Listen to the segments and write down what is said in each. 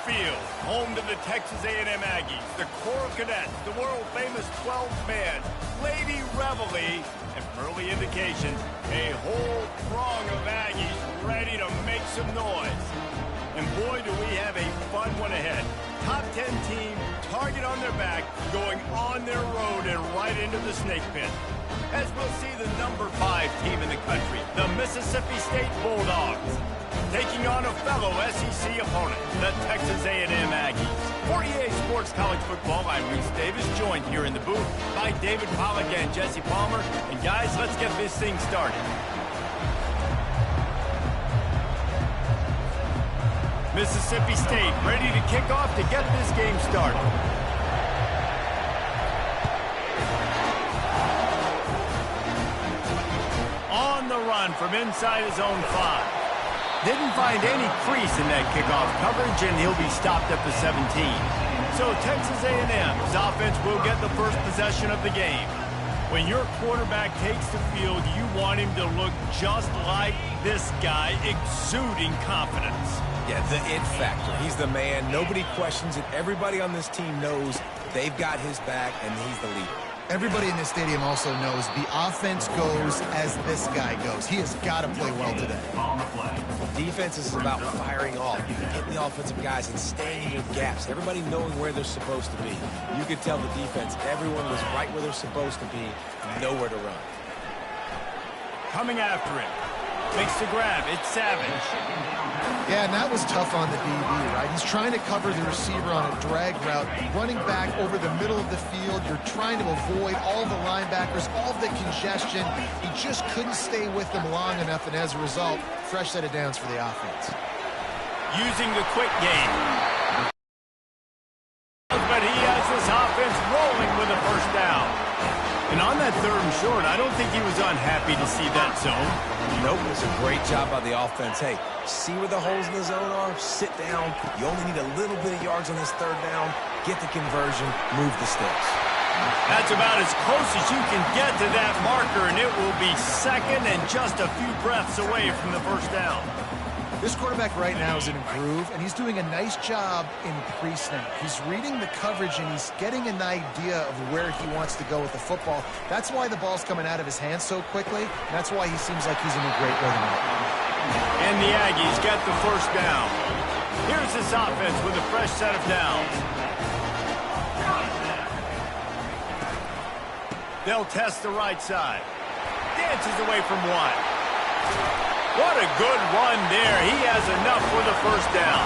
Field, home to the Texas A&M Aggies, the Coral Cadets, the world-famous 12-man, Lady Reveille, and early indications, a whole throng of Aggies ready to make some noise. And boy, do we have a fun one ahead. Top 10 team, target on their back, going on their road and right into the snake pit. As we'll see the number 5 team in the country, the Mississippi State Bulldogs, taking on a fellow SEC opponent, the Texas A&M Aggies. 48 Sports College Football, I'm Reese Davis, joined here in the booth by David Pollack and Jesse Palmer. And guys, let's get this thing started. Mississippi State ready to kick off to get this game started. On the run from inside his own 5. Didn't find any crease in that kickoff coverage, and he'll be stopped at the 17. So Texas A&M's offense will get the first possession of the game. When your quarterback takes the field, you want him to look just like this guy, exuding confidence. Yeah, the it factor. He's the man. Nobody questions it. Everybody on this team knows they've got his back, and he's the leader. Everybody in this stadium also knows the offense goes as this guy goes. He has got to play well today. Defense is about firing off, hitting the offensive guys and staying in your gaps. Everybody knowing where they're supposed to be. You could tell the defense, everyone was right where they're supposed to be, nowhere to run. Coming after him. Makes the grab. It's Savage. Yeah, and that was tough on the DB, right? He's trying to cover the receiver on a drag route, running back over the middle of the field. You're trying to avoid all the linebackers, all the congestion. He just couldn't stay with them long enough, and as a result, fresh set of downs for the offense. Using the quick game. But he has this offense rolling with a first down. And on that 3rd and short, I don't think he was unhappy to see that zone. Nope, it's a great job by the offense. Hey, see where the holes in the zone are? Sit down. You only need a little bit of yards on this 3rd down. Get the conversion. Move the sticks. That's about as close as you can get to that marker, and it will be second and just a few breaths away from the first down. This quarterback right now is in a groove, and he's doing a nice job in pre-snap. He's reading the coverage, and he's getting an idea of where he wants to go with the football. That's why the ball's coming out of his hands so quickly, and that's why he seems like he's in a great rhythm. And the Aggies get the first down. Here's this offense with a fresh set of downs. They'll test the right side. Dances away from one. What a good run there. He has enough for the first down.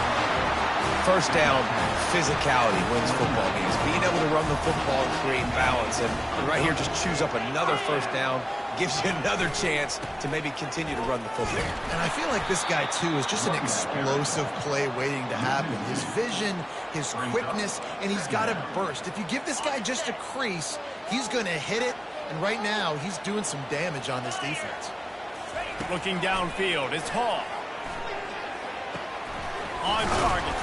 First down, physicality wins football games. Being able to run the football and create balance. And right here, just choose up another first down. Gives you another chance to maybe continue to run the football. And I feel like this guy, too, is just an explosive play waiting to happen. His vision, his quickness, and he's got to burst. If you give this guy just a crease, he's going to hit it. And right now, he's doing some damage on this defense. Looking downfield, it's Hall. On target.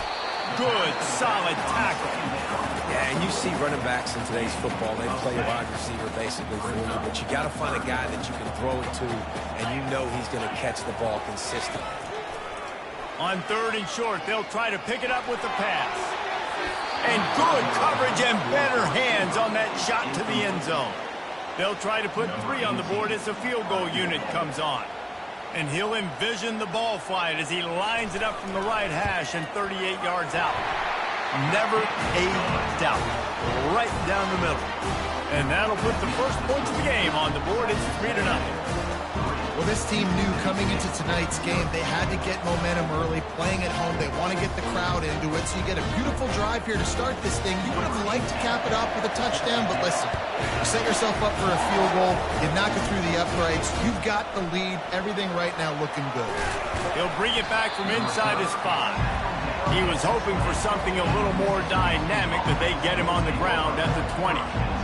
Good, solid tackle. Yeah, and you see running backs in today's football, they play a wide receiver basically for you, but you got to find a guy that you can throw it to, and you know he's going to catch the ball consistently. On 3rd and short, they'll try to pick it up with the pass. And good coverage and better hands on that shot to the end zone. They'll try to put 3 on the board as the field goal unit comes on. And he'll envision the ball flight as he lines it up from the right hash and 38 yards out. Never a doubt. Right down the middle. And that'll put the first points of the game on the board. It's 3-0. Well, this team knew coming into tonight's game they had to get momentum early, playing at home. They want to get the crowd into it, so you get a beautiful drive here to start this thing. You would have liked to cap it off with a touchdown, but listen, you set yourself up for a field goal, you knock it through the uprights, you've got the lead, everything right now looking good. He'll bring it back from inside his 5. He was hoping for something a little more dynamic, but they get him on the ground at the 20.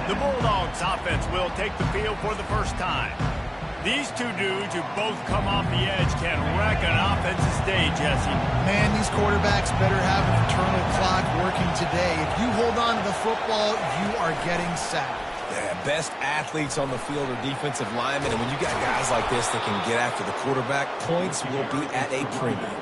The Bulldogs offense will take the field for the first time. These two dudes who both come off the edge can wreck an offensive day, Jesse. Man, these quarterbacks better have an internal clock working today. If you hold on to the football, you are getting sacked. Yeah, best athletes on the field are defensive linemen, and when you got guys like this that can get after the quarterback, points will be at a premium.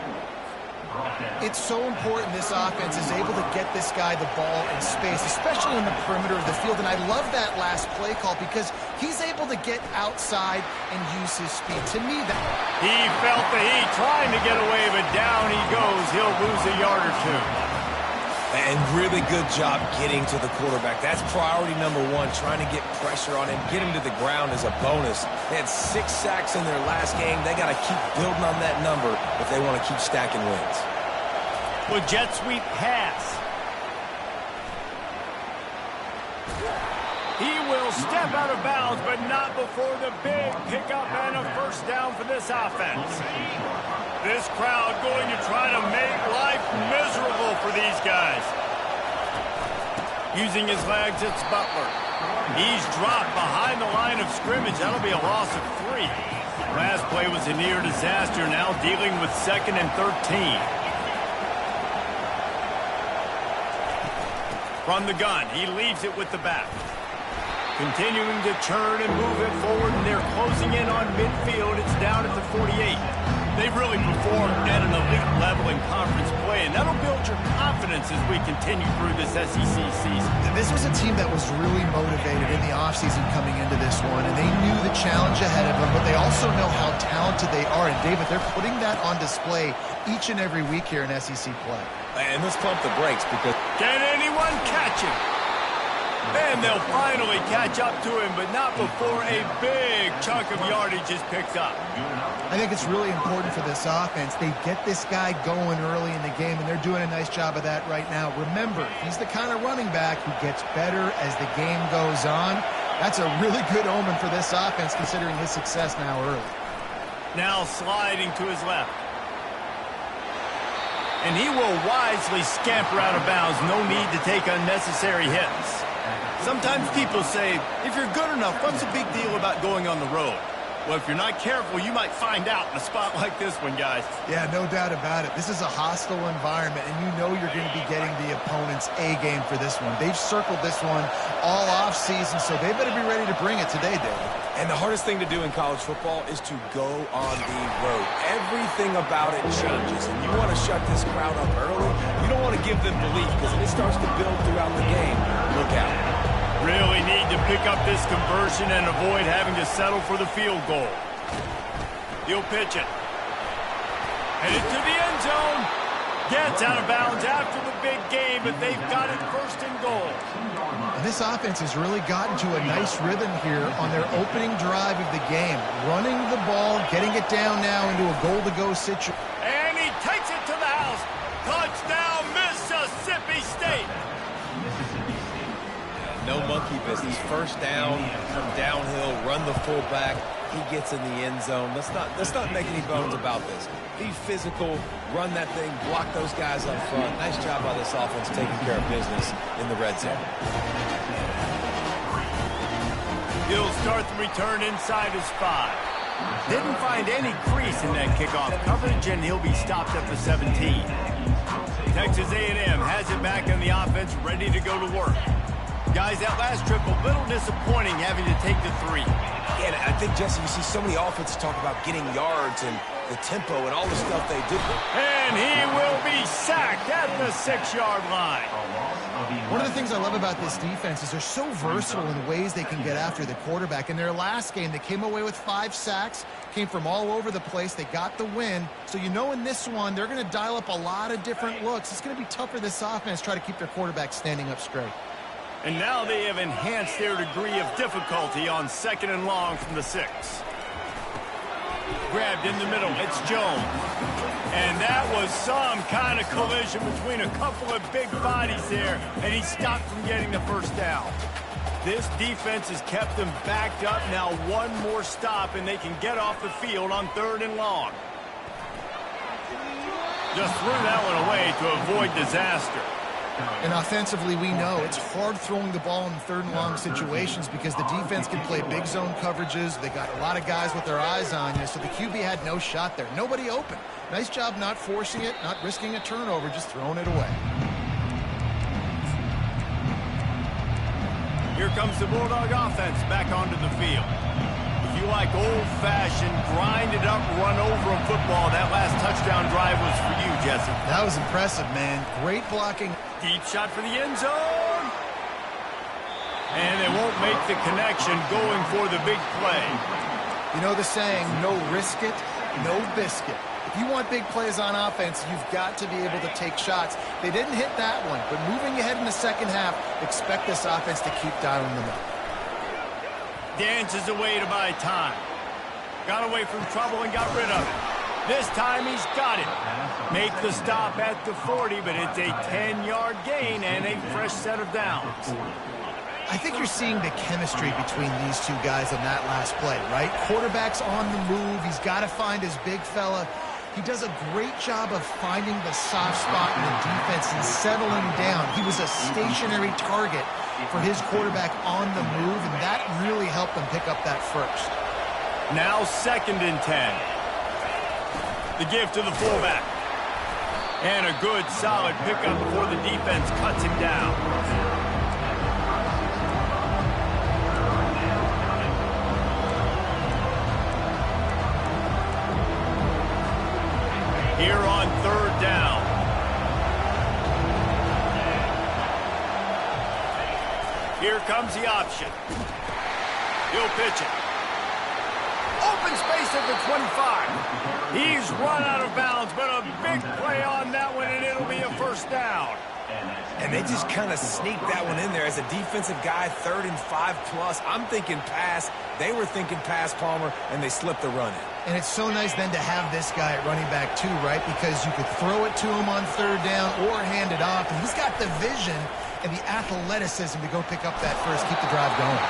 It's so important this offense is able to get this guy the ball in space, especially in the perimeter of the field. And I love that last play call because he's able to get outside and use his speed. To me, that... He felt the heat trying to get away, but down he goes. He'll lose a yard or two. And really good job getting to the quarterback. That's priority number one, trying to get pressure on him. Get him to the ground is a bonus. They had 6 sacks in their last game. They got to keep building on that number if they want to keep stacking wins. With jet sweep pass. He will step out of bounds, but not before the big pickup and a first down for this offense. This crowd going to try to make life miserable for these guys. Using his legs, it's Butler. He's dropped behind the line of scrimmage. That'll be a loss of 3. Last play was a near disaster, now dealing with 2nd and 13. From the gun, he leaves it with the back. Continuing to turn and move it forward, and they're closing in on midfield. It's down at the 48. They've really performed at an elite level in conference play, and that'll build your confidence as we continue through this SEC season. This was a team that was really motivated in the offseason coming into this one, and they knew the challenge ahead of them, but they also know how talented they are. And, David, they're putting that on display each and every week here in SEC play. And let's pump the brakes because... Can anyone catch him? And they'll finally catch up to him, but not before a big chunk of yardage is picked up. I think it's really important for this offense. They get this guy going early in the game, and they're doing a nice job of that right now. Remember, he's the kind of running back who gets better as the game goes on. That's a really good omen for this offense, considering his success now early. Now sliding to his left. And he will wisely scamper out of bounds. No need to take unnecessary hits. Sometimes people say, if you're good enough, what's the big deal about going on the road? Well, if you're not careful, you might find out in a spot like this one, guys. Yeah, no doubt about it. This is a hostile environment, and you know you're going to be getting the opponent's A-game for this one. They've circled this one all off-season, so they better be ready to bring it today, David. And the hardest thing to do in college football is to go on the road. Everything about it changes, and you want to shut this crowd up early. You don't want to give them belief, because if it starts to build throughout the game, look out. Really need to pick up this conversion and avoid having to settle for the field goal. He'll pitch it. Headed to the end zone. Gets out of bounds after the big game, but they've got it 1st and goal. And this offense has really gotten to a nice rhythm here on their opening drive of the game. Running the ball, getting it down now into a goal-to-go situation. And he takes it to the house. Touchdown, Mississippi State. No monkey business. First down, come downhill, run the fullback. He gets in the end zone. Let's not make any bones about this. Be physical, run that thing, block those guys up front. Nice job by this offense taking care of business in the red zone. He'll start the return inside his 5. Didn't find any crease in that kickoff coverage, and he'll be stopped at the 17. Texas A&M has it back on the offense, ready to go to work. Guys, that last trip, a little disappointing having to take the 3. Yeah, I think, Jesse, you see so many offenses talk about getting yards and the tempo and all the stuff they do. And he will be sacked at the 6-yard line. One of the things I love about this defense is they're so versatile in the ways they can get after the quarterback. In their last game, they came away with 5 sacks, came from all over the place. They got the win. So you know in this one, they're going to dial up a lot of different looks. It's going to be tough for this offense to try to keep their quarterback standing up straight. And now they have enhanced their degree of difficulty on 2nd and long from the 6. Grabbed in the middle, it's Jones. And that was some kind of collision between a couple of big bodies there, and he stopped from getting the first down. This defense has kept them backed up. Now one more stop, and they can get off the field on 3rd and long. Just threw that one away to avoid disaster. And offensively, we know it's hard throwing the ball in 3rd and long situations because the defense can play big zone coverages. They got a lot of guys with their eyes on you, so the QB had no shot there. Nobody open. Nice job not forcing it, not risking a turnover, just throwing it away. Here comes the Bulldog offense back onto the field. With you like old-fashioned, grind-it-up, run-over football, that last touchdown drive was for you, Jesse. That was impressive, man. Great blocking. Deep shot for the end zone. And they won't make the connection going for the big play. You know the saying, no risk it, no biscuit. If you want big plays on offense, you've got to be able to take shots. They didn't hit that one, but moving ahead in the second half, expect this offense to keep dialing them up. Dances away to buy time. Got away from trouble and got rid of it. This time he's got it. Make the stop at the 40, but it's a 10-yard gain and a fresh set of downs. I think you're seeing the chemistry between these two guys on that last play, right? Quarterback's on the move. He's got to find his big fella. He does a great job of finding the soft spot in the defense and settling down. He was a stationary target for his quarterback on the move, and that really helped them pick up that first. Now 2nd and 10. The give to the fullback. And a good, solid pickup before the defense cuts him down. Here on 3rd down. Here comes the option. He'll pitch it. Open space at the 25. He's run out of bounds, but a big play on that one, and it'll be a first down. And they just kind of sneaked that one in there as a defensive guy, 3rd and 5+. I'm thinking pass. They were thinking pass, Palmer, and they slipped the run in. And it's so nice then to have this guy at running back too, right? Because you could throw it to him on 3rd down or hand it off. And he's got the vision and the athleticism to go pick up that first, keep the drive going.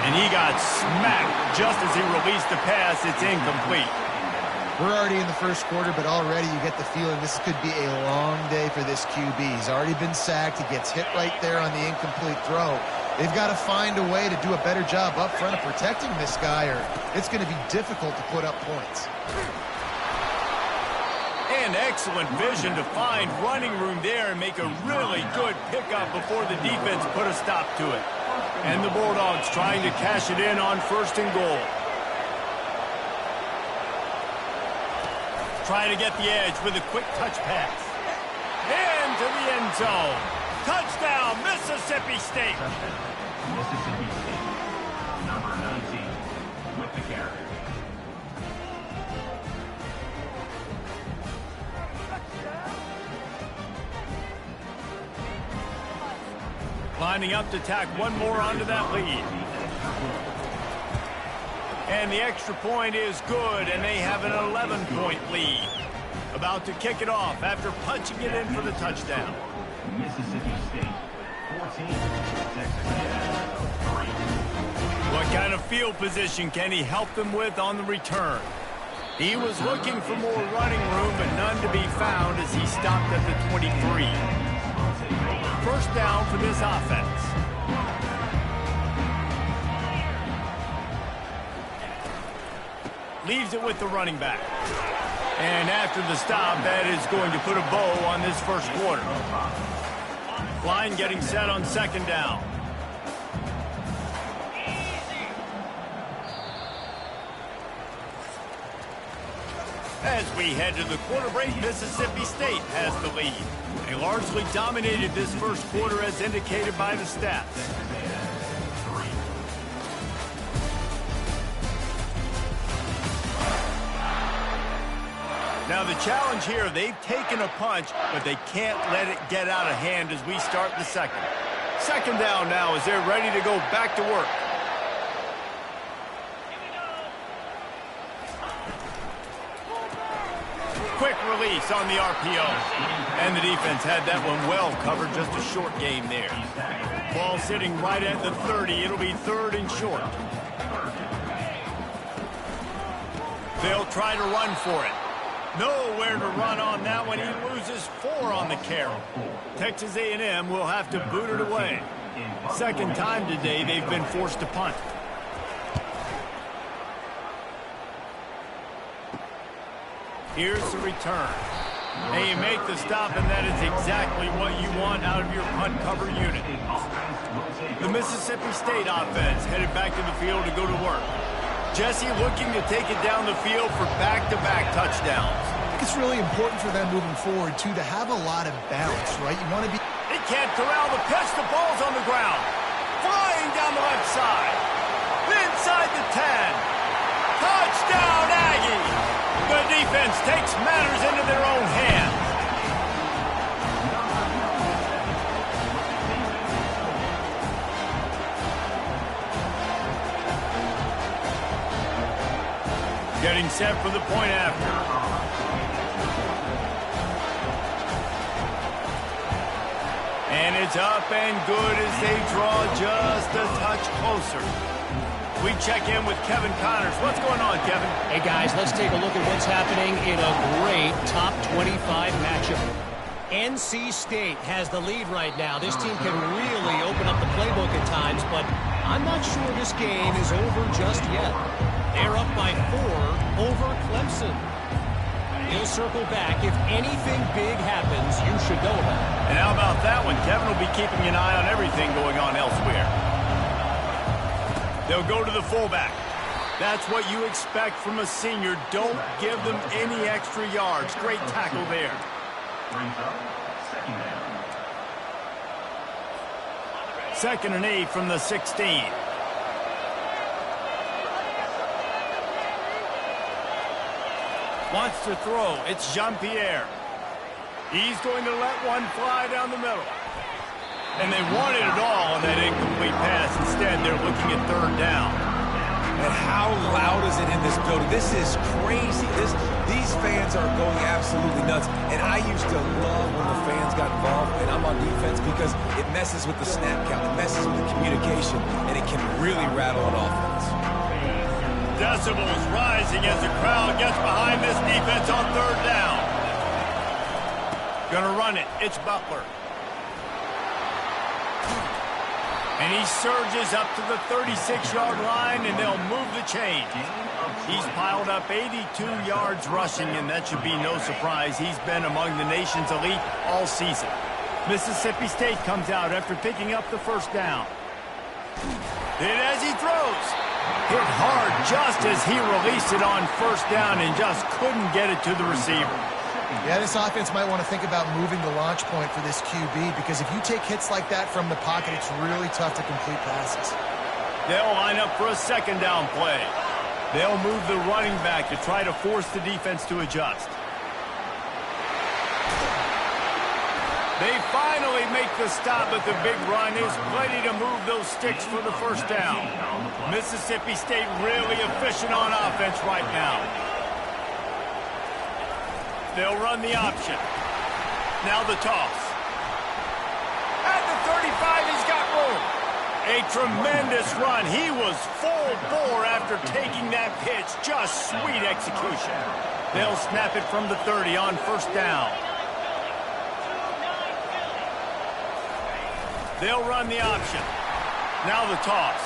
And he got smacked just as he released the pass. It's incomplete. We're already in the first quarter, but already you get the feeling this could be a long day for this QB. He's already been sacked. He gets hit right there on the incomplete throw. They've got to find a way to do a better job up front of protecting this guy, or it's going to be difficult to put up points. And excellent vision to find running room there and make a really good pickup before the defense put a stop to it. And the Bulldogs trying to cash it in on 1st and goal. Trying to get the edge with a quick touch pass. Into the end zone. Touchdown, Mississippi State. Mississippi State, number 19, with the carry. Lining up to tack one more onto that lead. And the extra point is good, and they have an 11-point lead. About to kick it off after punching it in for the touchdown. Mississippi State, 14, Texas A&M, 3. What kind of field position can he help them with on the return? He was looking for more running room, but none to be found as he stopped at the 23. First down for this offense. Leaves it with the running back. And after the stop, that is going to put a bow on this first quarter. Line getting set on 2nd down. As we head to the quarter break, Mississippi State has the lead. They largely dominated this first quarter as indicated by the stats. Now the challenge here, they've taken a punch, but they can't let it get out of hand as we start the second. 2nd down now as they're ready to go back to work. Quick release on the RPO. And the defense had that one well covered, just a short game there. Ball sitting right at the 30. It'll be 3rd and short. They'll try to run for it. Nowhere to run on that one. He loses 4 on the carry. Texas A&M will have to boot it away. 2nd time today they've been forced to punt. Here's the return. And you make the stop, and that is exactly what you want out of your punt cover unit. The Mississippi State offense headed back to the field to go to work. Jesse looking to take it down the field for back-to-back touchdowns. I think it's really important for them moving forward, too, to have a lot of balance, right? You want to be... He can't corral the pitch. The ball's on the ground. Flying down the left side. Inside the 10. Touchdown, Aggie! The defense takes matters into their own hands. Getting set for the point after. And it's up and good as they draw just a touch closer. We check in with Kevin Connors. What's going on, Kevin? Hey, guys, let's take a look at what's happening in a great top 25 matchup. NC State has the lead right now. This team can really open up the playbook at times, but I'm not sure this game is over just yet. They're up by 4 over Clemson. He'll circle back. If anything big happens, you should know about it. And how about that one? Kevin will be keeping an eye on everything going on elsewhere. They'll go to the fullback. That's what you expect from a senior. Don't give them any extra yards. Great tackle there. Brings up second down. 2nd and 8 from the 16. Wants to throw. It's Jean-Pierre. He's going to let one fly down the middle. And they wanted it all on that incomplete pass. Instead, they're looking at 3rd down. And how loud is it in this building? This is crazy. These fans are going absolutely nuts. And I used to love when the fans got involved, and I'm on defense, because it messes with the snap count. It messes with the communication, and it can really rattle an offense. Decibels rising as the crowd gets behind this defense on 3rd down. Gonna run it. It's Butler. And he surges up to the 36-yard line, and they'll move the chains. He's piled up 82 yards rushing, and that should be no surprise. He's been among the nation's elite all season. Mississippi State comes out after picking up the 1st down. And as he throws, hit hard just as he released it on 1st down and just couldn't get it to the receiver. Yeah, this offense might want to think about moving the launch point for this QB, because if you take hits like that from the pocket, it's really tough to complete passes. They'll line up for a 2nd down play. They'll move the running back to try to force the defense to adjust. They finally make the stop, but the big run is plenty to move those sticks for the 1st down. Mississippi State really efficient on offense right now. They'll run the option. Now the toss. At the 35, he's got room. A tremendous run. He was full bore after taking that pitch. Just sweet execution. They'll snap it from the 30 on 1st down. They'll run the option. Now the toss.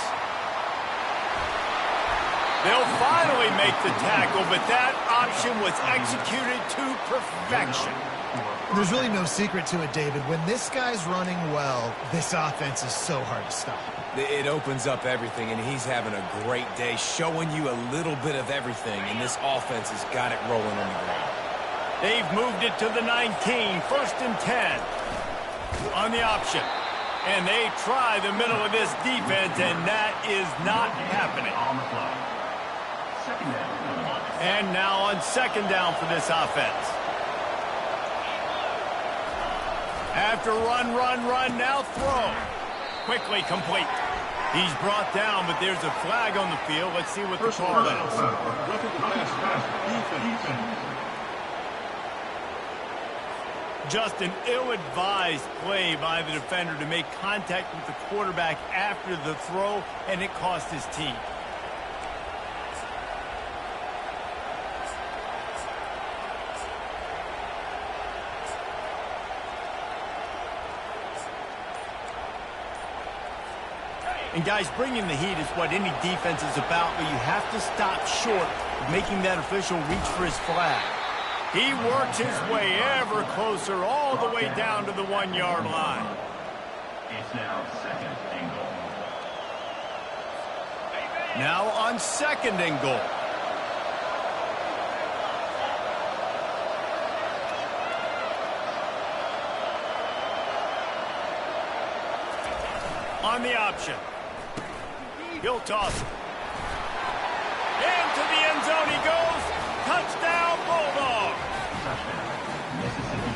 They'll finally make the tackle, but that option was executed to perfection. There's really no secret to it, David. When this guy's running well, this offense is so hard to stop. It opens up everything, and he's having a great day, showing you a little bit of everything, and this offense has got it rolling on the ground. They've moved it to the 19, 1st and 10. On the option. And they try the middle of this defense, and that is not happening. On the play. Second down. And now on 2nd down for this offense. After run, now throw. Quickly complete. He's brought down, but there's a flag on the field. Let's see what the call is. Just an ill-advised play by the defender to make contact with the quarterback after the throw, and it cost his team. And guys, bringing the heat is what any defense is about, but you have to stop short of making that official reach for his flag. He works his way ever closer, all the way down to the 1-yard line. It's now 2nd and goal. Now on 2nd and goal. On the option. He'll toss it. Into the end zone he goes. Touchdown, Bulldogs.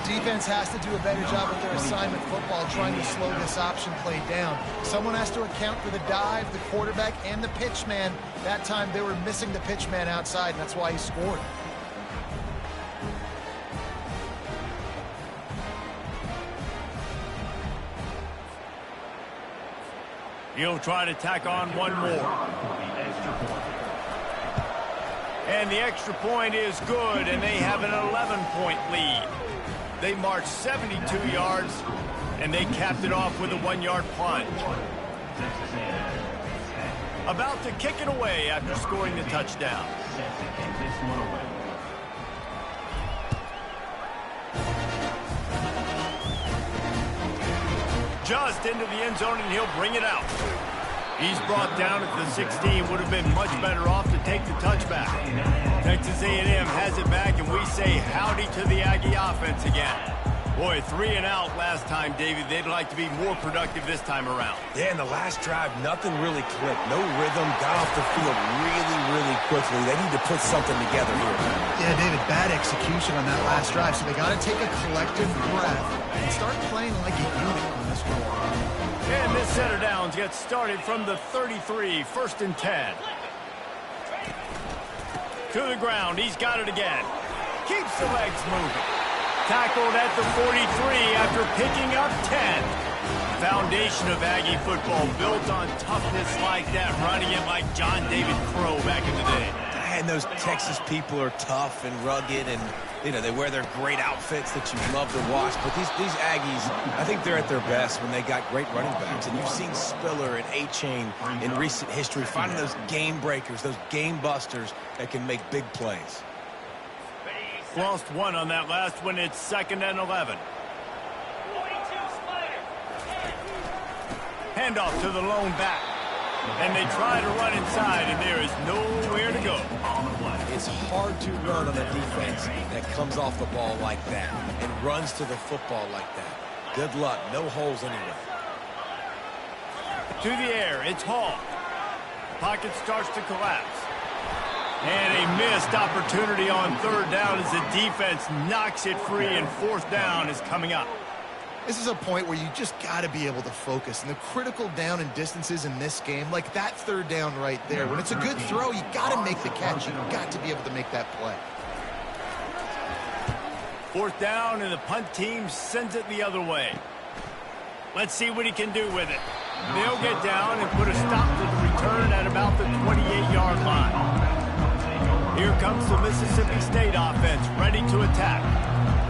Defense has to do a better job with their assignment football, trying to slow this option play down. Someone has to account for the dive, the quarterback, and the pitch man. That time they were missing the pitch man outside, and that's why he scored. He'll try to tack on one more. And the extra point is good, and they have an 11-point lead. They marched 72 yards, and they capped it off with a 1-yard plunge. About to kick it away after scoring the touchdown. Just into the end zone, and he'll bring it out. He's brought down at the 16. Would have been much better off to take the touchback. Texas A&M has it back, and we say howdy to the Aggie offense again. Boy, 3 and out last time, David. They'd like to be more productive this time around. Yeah, in the last drive, nothing really clicked. No rhythm, got off the field really quickly. They need to put something together here. Yeah, David, bad execution on that last drive, so they got to take a collective breath and start playing like a unit on this one. And this set of downs gets started from the 33, 1st and 10. To the ground, he's got it again. Keeps the legs moving. Tackled at the 43 after picking up 10. Foundation of Aggie football built on toughness like that, running it like John David Crow back in the day. And those Texas people are tough and rugged, and you know they wear their great outfits that you love to watch. But these Aggies, I think they're at their best when they got great running backs. And you've seen Spiller and A-Chain in recent history finding those game breakers, those game busters that can make big plays. Lost one on that last one. It's 2nd and 11. Handoff to the lone back. And they try to run inside, and there is nowhere to go. It's hard to run on a defense that comes off the ball like that and runs to the football like that. Good luck. No holes anyway. To the air, it's Hall. Pocket starts to collapse. And a missed opportunity on 3rd down as the defense knocks it free, and 4th down is coming up. This is a point where you just got to be able to focus. And the critical down and distances in this game, like that 3rd down right there, when it's a good throw, you got to make the catch. You've got to be able to make that play. 4th down, and the punt team sends it the other way. Let's see what he can do with it. They'll get down and put a stop to the return at about the 28-yard line. Here comes the Mississippi State offense, ready to attack.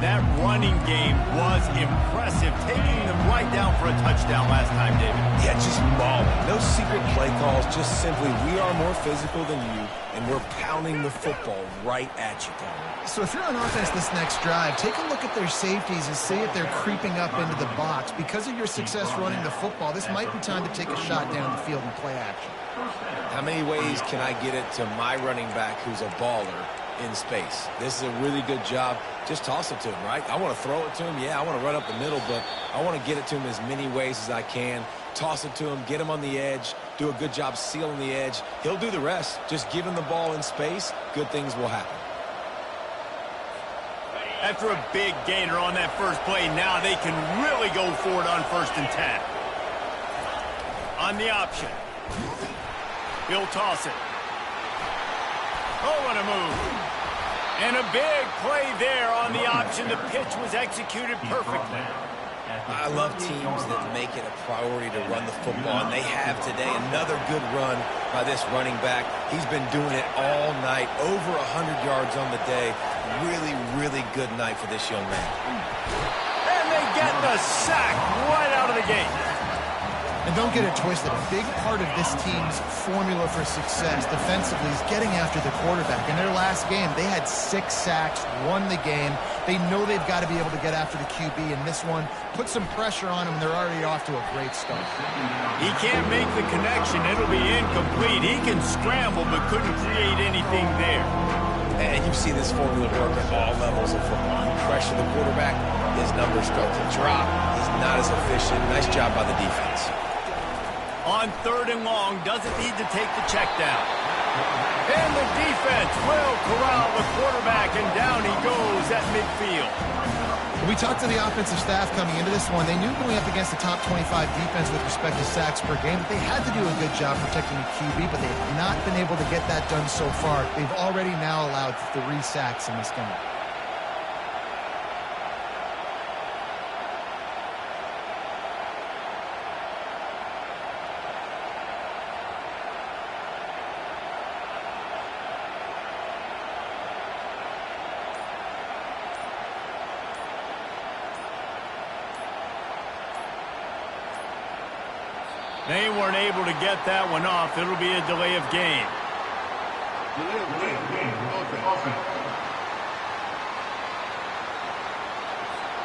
That running game was impressive, taking them right down for a touchdown last time, David. Yeah, just mauling. No secret play calls, just simply we are more physical than you, and we're pounding the football right at you, Tom. So if you're on offense this next drive, take a look at their safeties and see if they're creeping up into the box. Because of your success running the football, this might be time to take a shot down the field and play action. How many ways can I get it to my running back who's a baller in space? This is a really good job. Just toss it to him, right? I want to throw it to him. Yeah, I want to run up the middle, but I want to get it to him as many ways as I can. Toss it to him, get him on the edge, do a good job sealing the edge. He'll do the rest. Just give him the ball in space, good things will happen. After a big gainer on that first play, now they can really go for it on 1st and 10. On the option. He'll toss it. Oh, what a move. And a big play there on the option. The pitch was executed perfectly. I love teams that make it a priority to run the football, and they have today. Another good run by this running back. He's been doing it all night, over 100 yards on the day. Really good night for this young man. And they get the sack right out of the gate. And don't get it twisted. A big part of this team's formula for success defensively is getting after the quarterback. In their last game, they had 6 sacks, won the game. They know they've got to be able to get after the QB, and this one put some pressure on them, and they're already off to a great start. He can't make the connection. It'll be incomplete. He can scramble, but couldn't create anything there. And you see this formula work at all levels of football. You pressure the quarterback, his numbers start to drop. He's not as efficient. Nice job by the defense. On 3rd and long, doesn't need to take the check down. And the defense will corral the quarterback, and down he goes at midfield. We talked to the offensive staff coming into this one. They knew going up against the top 25 defense with respect to sacks per game, that they had to do a good job protecting the QB, but they have not been able to get that done so far. They've already now allowed 3 sacks in this game. They weren't able to get that one off. It'll be a delay of game.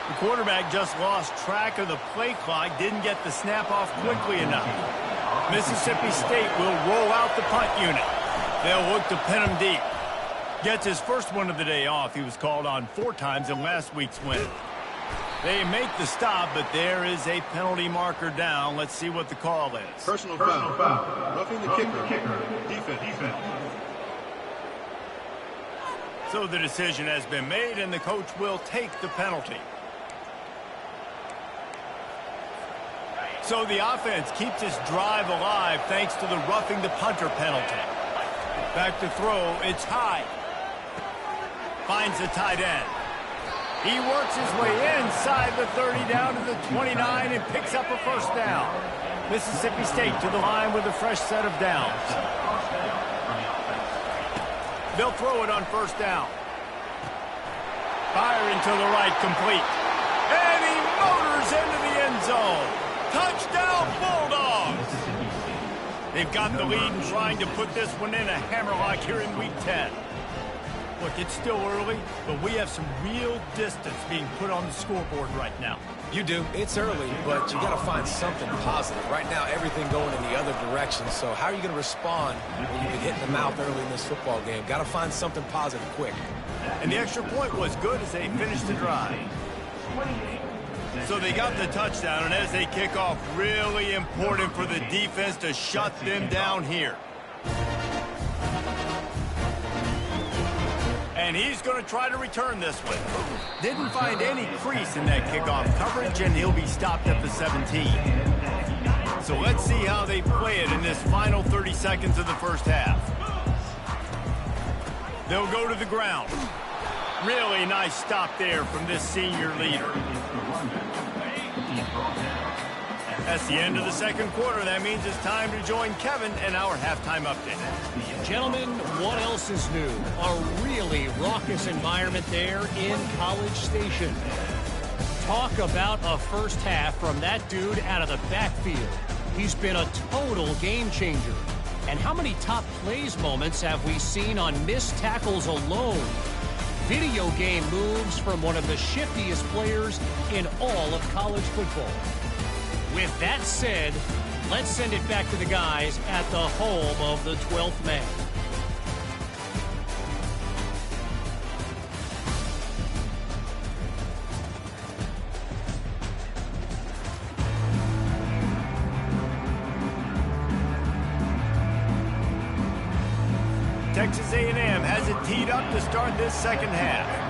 The quarterback just lost track of the play clock, didn't get the snap off quickly enough. Mississippi State will roll out the punt unit. They'll look to pin him deep. Gets his first one of the day off. He was called on 4 times in last week's win. They make the stop, but there is a penalty marker down. Let's see what the call is. Personal foul. Roughing the kicker. Defense. So the decision has been made, and the coach will take the penalty. So the offense keeps its drive alive thanks to the roughing the punter penalty. Back to throw. It's high. Finds the tight end. He works his way inside the 30 down to the 29 and picks up a first down. Mississippi State to the line with a fresh set of downs. They'll throw it on first down. Firing to the right, complete. And he motors into the end zone. Touchdown, Bulldogs! They've got the lead and trying to put this one in a hammerlock here in Week 10. Look, it's still early, but we have some real distance being put on the scoreboard right now. You do. It's early, but you got to find something positive. Right now, everything going in the other direction. So how are you going to respond when you get hit in the mouth early in this football game? Got to find something positive quick. And the extra point was good as they finished the drive. So they got the touchdown, and as they kick off, really important for the defense to shut them down here. And he's going to try to return this one. Didn't find any crease in that kickoff coverage, and he'll be stopped at the 17. So let's see how they play it in this final 30 seconds of the first half. They'll go to the ground. Really nice stop there from this senior leader. That's the end of the second quarter. That means it's time to join Kevin and our halftime update. Gentlemen, what else is new? A really raucous environment there in College Station. Talk about a first half from that dude out of the backfield. He's been a total game changer. And how many top plays moments have we seen on missed tackles alone? Video game moves from one of the shiftiest players in all of college football. With that said, let's send it back to the guys at the home of the 12th man. Texas A&M has it teed up to start this second half.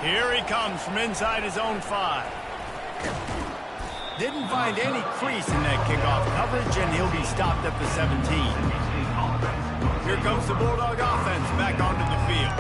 Here he comes from inside his own 5. Didn't find any crease in that kickoff coverage, and he'll be stopped at the 17. Here comes the Bulldog offense back onto the field.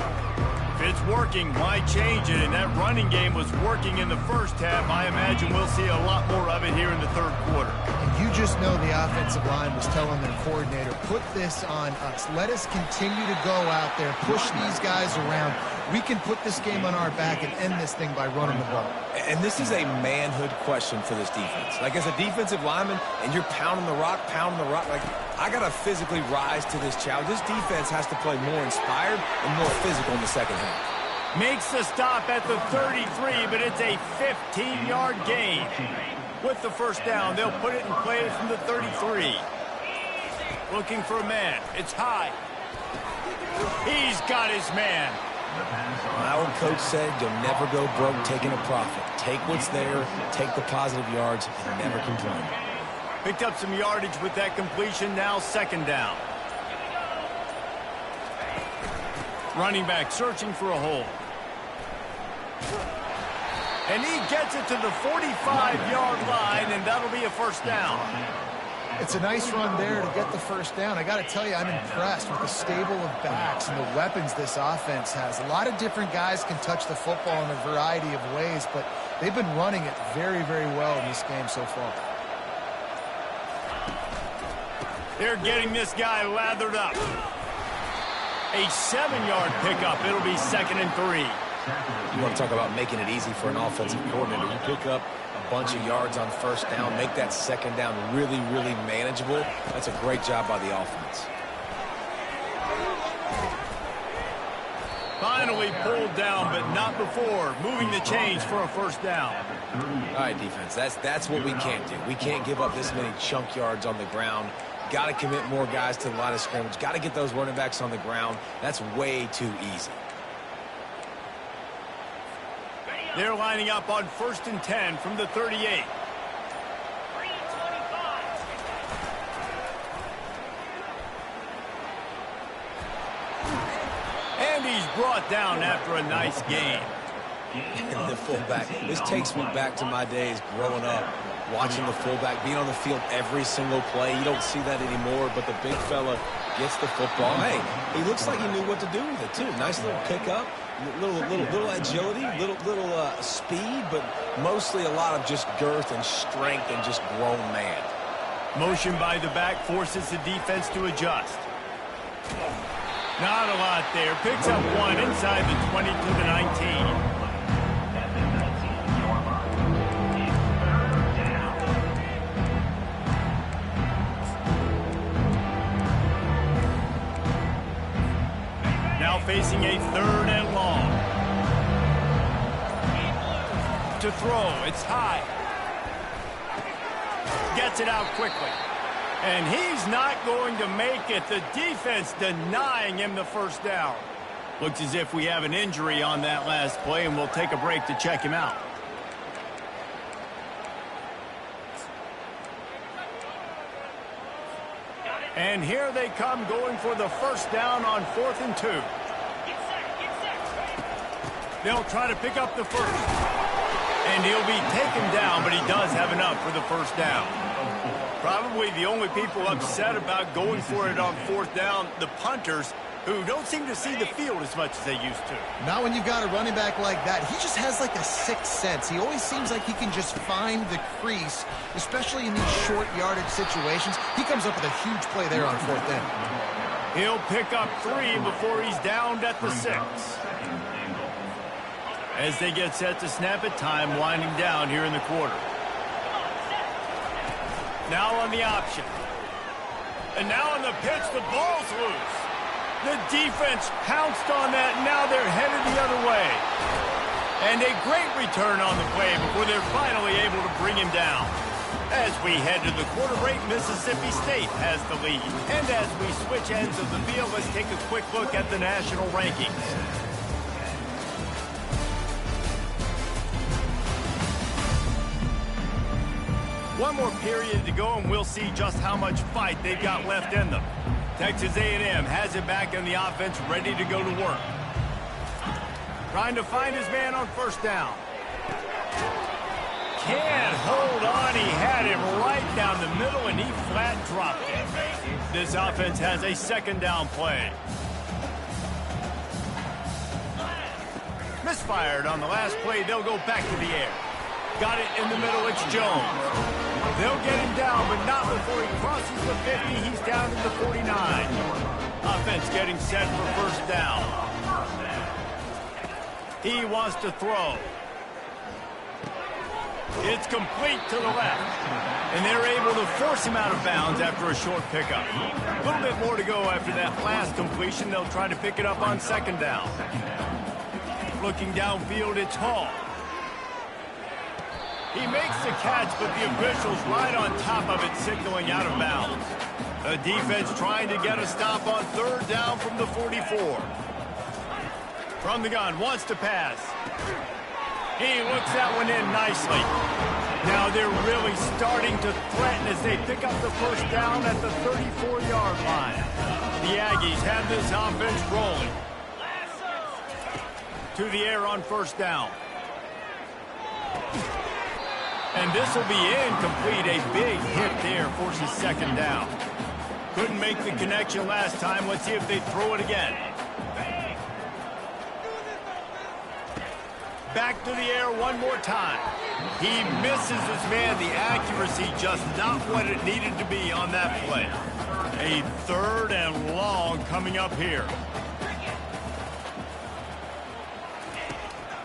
If it's working, why change it? And that running game was working in the first half. I imagine we'll see a lot more of it here in the third quarter. And you just know the offensive line was telling their coordinator, put this on us. Let us continue to go out there, push these guys around. we can put this game on our back and end this thing by running the ball. And this is a manhood question for this defense. Like, as a defensive lineman, and you're pounding the rock, like, I got to physically rise to this challenge. This defense has to play more inspired and more physical in the second half. Makes the stop at the 33, but it's a 15-yard gain. With the first down, they'll put it in play from the 33. Looking for a man. It's high. He's got his man. My old coach said you'll never go broke taking a profit. Take what's there, take the positive yards, and never complain. Picked up some yardage with that completion. Now second down. Running back searching for a hole. And he gets it to the 45-yard line, and that'll be a first down. It's a nice run there to get the first down. I got to tell you, I'm impressed with the stable of backs and the weapons this offense has. A lot of different guys can touch the football in a variety of ways, but they've been running it very, very well in this game so far. They're getting this guy lathered up. A 7-yard pickup. It'll be 2nd and 3. You want to talk about making it easy for an offensive coordinator. You pick up a bunch of yards on first down, make that second down really, really manageable. That's a great job by the offense. Finally pulled down, but not before. Moving the chains for a first down. All right, defense, that's what we can't do. We can't give up this many chunk yards on the ground. Got to commit more guys to the line of scrimmage. Got to get those running backs on the ground. That's way too easy. They're lining up on 1st and 10 from the 38. And he's brought down after a nice gain. And the fullback. This takes me back to my days growing up, watching the fullback being on the field every single play. You don't see that anymore, but the big fella gets the football. Hey, he looks like he knew what to do with it, too. Nice little pickup. Little agility, little speed, but mostly a lot of just girth and strength and just grown man. Motion by the back forces the defense to adjust. Not a lot there. Picks up one inside the 20 to the 19. Now facing a 3rd and long. To throw, it's high. Gets it out quickly. And he's not going to make it. The defense denying him the first down. Looks as if we have an injury on that last play, and we'll take a break to check him out. And here they come, going for the first down on 4th and 2. They'll try to pick up the first. And he'll be taken down, but he does have enough for the first down. Probably the only people upset about going for it on 4th down, the punters, who don't seem to see the field as much as they used to. Now when you've got a running back like that, he just has like a sixth sense. He always seems like he can just find the crease, especially in these short yardage situations. He comes up with a huge play there on 4th down. He'll pick up 3 before he's downed at the 6. As they get set to snap it, time winding down here in the quarter. Now on the option. And now on the pitch, the ball's loose. The defense pounced on that. Now they're headed the other way. And a great return on the play before they're finally able to bring him down. As we head to the quarter break, Mississippi State has the lead. And as we switch ends of the field, let's take a quick look at the national rankings. One more period to go, and we'll see just how much fight they've got left in them. Texas A&M has it back in the offense, ready to go to work. Trying to find his man on first down. Can't hold on. He had him right down the middle, and he flat dropped it. This offense has a second down play. Misfired on the last play. They'll go back to the air. Got it in the middle. It's Jones. They'll get him down, but not before he crosses the 50. He's down to the 49. Offense getting set for first down. He wants to throw. It's complete to the left. And they're able to force him out of bounds after a short pickup. A little bit more to go after that last completion. They'll try to pick it up on second down. Looking downfield, it's Hall. He makes the catch, but the official's right on top of it, signaling out of bounds. The defense trying to get a stop on third down from the 44. From the gun, wants to pass. He looks that one in nicely. Now they're really starting to threaten as they pick up the first down at the 34-yard line. The Aggies have this offense rolling. To the air on first down. And this will be incomplete. A big hit there forces second down. Couldn't make the connection last time. Let's see if they throw it again. Back to the air one more time. He misses his man. The accuracy just not what it needed to be on that play. A third and long coming up here.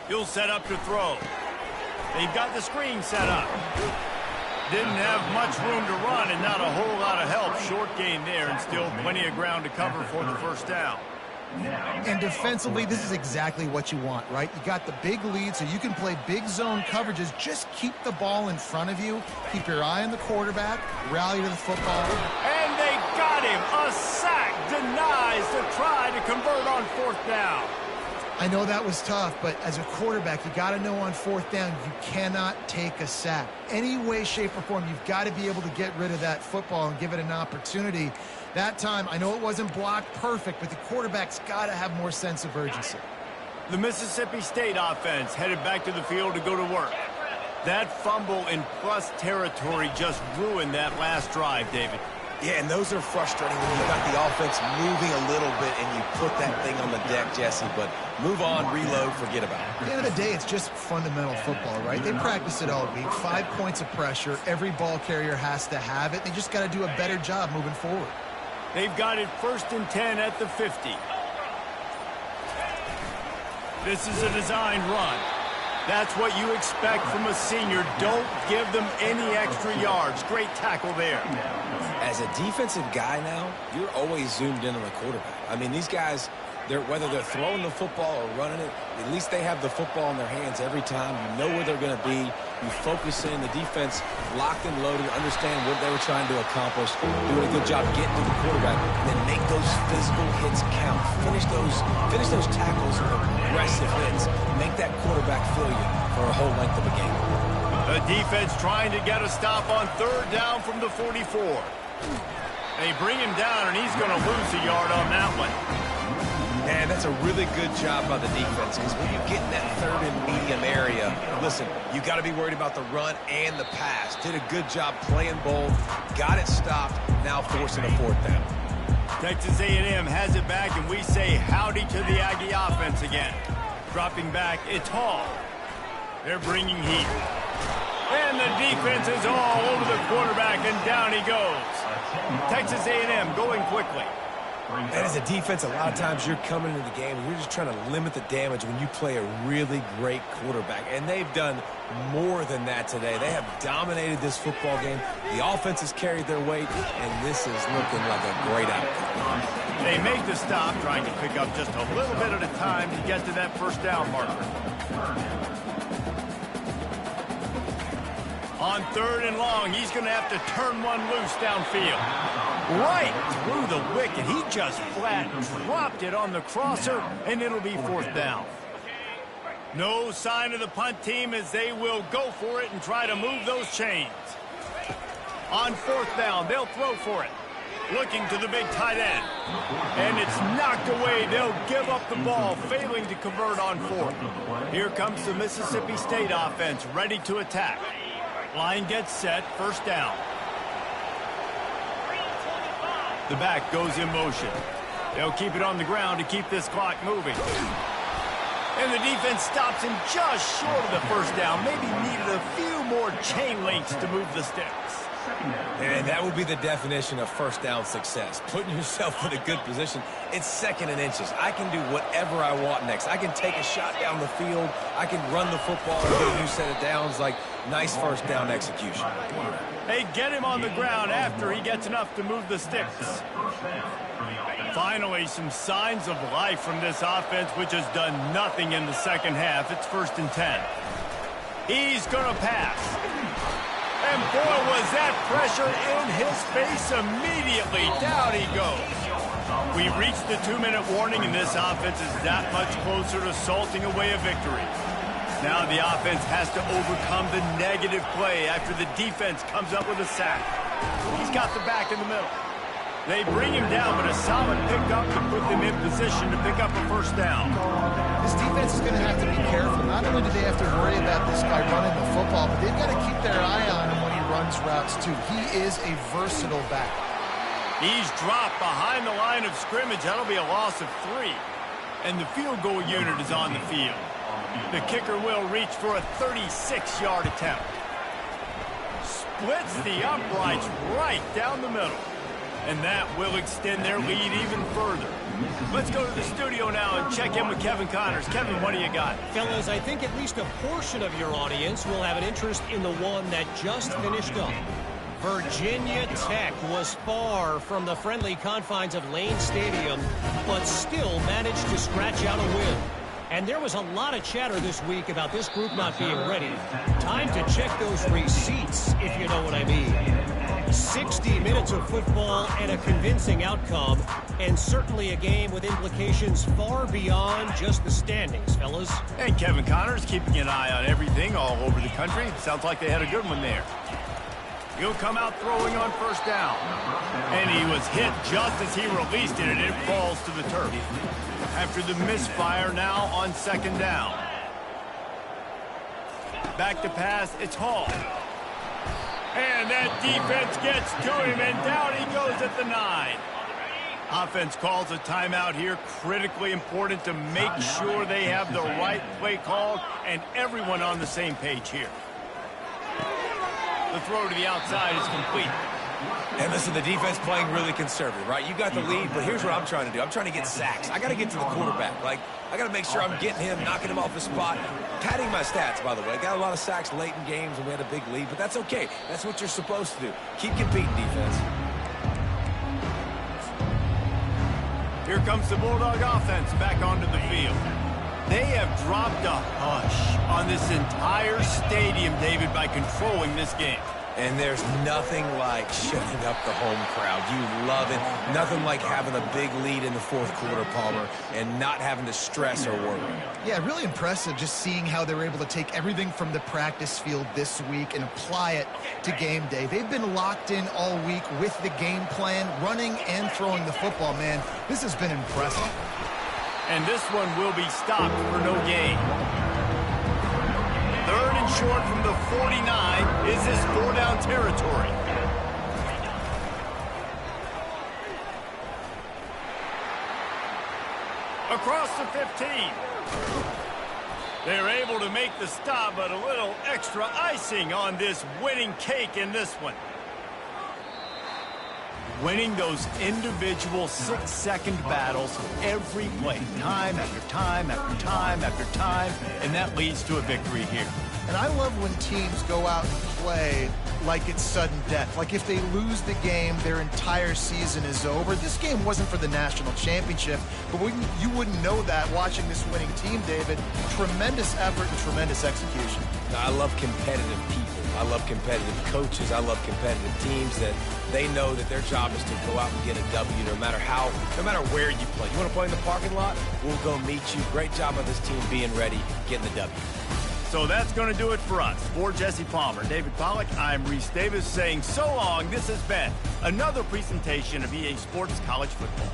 He'll set up to throw. They've got the screen set up. Didn't have much room to run and not a whole lot of help. Short gain there and still plenty of ground to cover for the first down. And defensively, this is exactly what you want, right? You got the big lead, so you can play big zone coverages. Just keep the ball in front of you. Keep your eye on the quarterback. Rally to the football. And they got him. A sack denies the try to convert on fourth down. I know that was tough, but as a quarterback, you got to know on fourth down, you cannot take a sack. Any way, shape, or form, you've got to be able to get rid of that football and give it an opportunity. That time, I know it wasn't blocked perfect, but the quarterback's got to have more sense of urgency. The Mississippi State offense headed back to the field to go to work. That fumble in plus territory just ruined that last drive, David. Yeah, and those are frustrating when you got the offense moving a little bit and you put that thing on the deck, Jesse. But move on, reload, forget about it. At the end of the day, it's just fundamental football, right? They practice it all week. 5 points of pressure. Every ball carrier has to have it. They just got to do a better job moving forward. They've got it 1st and 10 at the 50. This is a design run. That's what you expect from a senior. Don't give them any extra yards. Great tackle there. As a defensive guy now, you're always zoomed in on the quarterback. I mean, these guys, whether they're throwing the football or running it, at least they have the football in their hands every time. You know where they're going to be. You focus in. The defense locked and loaded, understand what they were trying to accomplish, doing a good job getting to the quarterback, and then make those physical hits count. Finish those tackles with aggressive hits. Make that quarterback feel you for a whole length of a game. The defense trying to get a stop on third down from the 44. They bring him down, and he's going to lose a yard on that one. And that's a really good job by the defense, because when you get in that third and medium area, listen, you got to be worried about the run and the pass. Did a good job playing both, got it stopped, now forcing a fourth down. Texas A&M has it back, and we say howdy to the Aggie offense again. Dropping back, it's Hall. They're bringing heat. And the defense is all over the quarterback, and down he goes. Texas A&M going quickly. And as a defense, a lot of times you're coming into the game and you're just trying to limit the damage when you play a really great quarterback. And they've done more than that today. They have dominated this football game. The offense has carried their weight, and this is looking like a great outcome. They make the stop, trying to pick up just a little bit at a time to get to that first down marker. On third and long, he's going to have to turn one loose downfield. Right through the wicket. He just flat dropped it on the crosser, and it'll be fourth down. No sign of the punt team as they will go for it and try to move those chains. On fourth down, they'll throw for it. Looking to the big tight end. And it's knocked away. They'll give up the ball, failing to convert on fourth. Here comes the Mississippi State offense, ready to attack. Line gets set, first down. The back goes in motion. They'll keep it on the ground to keep this clock moving. And the defense stops him just short of the first down. Maybe needed a few more chain links to move the sticks. And that would be the definition of first down success, putting yourself in a good position. It's second and inches. I can do whatever I want next. I can take a shot down the field. I can run the football and get a new set of downs. Like, nice first down execution. Hey, get him on the ground after he gets enough to move the sticks. Finally, some signs of life from this offense, which has done nothing in the second half. It's 1st and 10. He's going to pass. And boy, was that pressure in his face immediately. Down he goes. We reached the 2-minute warning, and this offense is that much closer to salting away a victory. Now the offense has to overcome the negative play after the defense comes up with a sack. He's got the back in the middle. They bring him down, but a solid pickup to put them in position to pick up a first down. This defense is going to have to be careful. Not only do they have to worry about this guy running the football, but they've got to keep their eye on him when he runs routes, too. He is a versatile back. He's dropped behind the line of scrimmage. That'll be a loss of 3. And the field goal unit is on the field. The kicker will reach for a 36-yard attempt. Splits the uprights right down the middle. And that will extend their lead even further. Let's go to the studio now and check in with Kevin Connors. Kevin, what do you got? Fellas, I think at least a portion of your audience will have an interest in the one that just finished up. Virginia Tech was far from the friendly confines of Lane Stadium, but still managed to scratch out a win. And there was a lot of chatter this week about this group not being ready. Time to check those receipts, if you know what I mean. 60 minutes of football and a convincing outcome, and certainly a game with implications far beyond just the standings, fellas. And Kevin Connors keeping an eye on everything all over the country. Sounds like they had a good one there. He'll come out throwing on first down. And he was hit just as he released it, and it falls to the turf. After the misfire, now on second down. Back to pass, it's Hall. And that defense gets to him, and down he goes at the 9. Offense calls a timeout here. Critically important to make sure they have the right play called and everyone on the same page here. The throw to the outside is complete. And listen, the defense playing really conservative, right? You got the lead, but here's what I'm trying to do. I'm trying to get sacks. I got to get to the quarterback. Like, I got to make sure I'm getting him, knocking him off his spot. Padding my stats, by the way. Got a lot of sacks late in games, and we had a big lead, but that's okay. That's what you're supposed to do. Keep competing, defense. Here comes the Bulldog offense back onto the field. They have dropped a hush on this entire stadium, David, by controlling this game. And there's nothing like shutting up the home crowd. You love it. Nothing like having a big lead in the fourth quarter, Palmer, and not having to stress or worry. Yeah, really impressive just seeing how they were able to take everything from the practice field this week and apply it to game day. They've been locked in all week with the game plan, running and throwing the football, man. This has been impressive. And this one will be stopped for no gain. 3rd and short from the 49. Is this 4-down territory? Across the 15. They're able to make the stop, but a little extra icing on this winning cake in this one. Winning those individual 6-second battles every play, time after time after time after time, and that leads to a victory here. And I love when teams go out and play like it's sudden death. Like if they lose the game, their entire season is over. This game wasn't for the national championship, but you wouldn't know that watching this winning team, David. Tremendous effort and tremendous execution. I love competitive people. I love competitive coaches. I love competitive teams that they know that their job is to go out and get a W no matter where you play. You want to play in the parking lot? We'll go meet you. Great job of this team being ready, getting the W. So that's going to do it for us. For Jesse Palmer, David Pollack, I'm Reese Davis saying so long. This has been another presentation of EA Sports College Football.